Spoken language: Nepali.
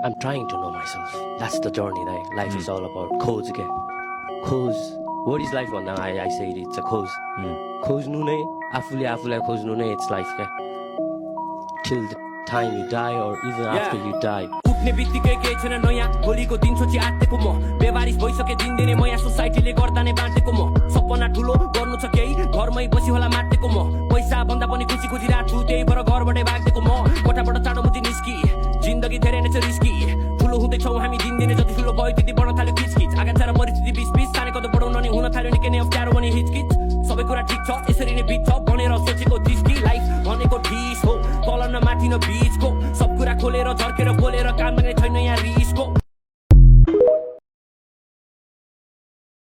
I'm trying to know myself. That's the journey, right? Life is all about खोज के खोज. What is life भन्दा I say it's a खोज. खोज्नु नै आफूले आफूलाई खोज्नु नै it's life के. Till the time you die or even after you die. उठ्ने बित्तिकै केही छैन नयाँ भोलिको दिन सोची आत्तेको म बेवारिस भइसके दिनदिनै म यहाँ सोसाइटीले गर्दा नै बाँटेको म सपना ठुलो गर्नु छ केही घरमै बसी होला माटेको म पैसा भन्दा पनि खुसी खोजिरहेको छु त्यही भएर घरबाटै भाग्देको म कोठाबाट चाँडो मुजी निस्की जिन्दगी धेरै नै छ रिस्की ठुलो हुँदैछौँ हामी दिनदिनै जति ठुलो भयो त्यति बढ्न थाल्यो किचकिच आगाछा र परिस्थिति बिच सानेको त बढाउन नि हुन थाल्यो निकै नै अप्ठ्यारो अनि हिचकिच सबै कुरा ठिक छ यसरी नै बित्छ भनेर सोचेको जिस्की लाइफ भनेको ठिस हो तल न माथि न बिचको सब कुरा खोलेर झर्केर बोलेर काम गर्ने छैन यहाँ रिसको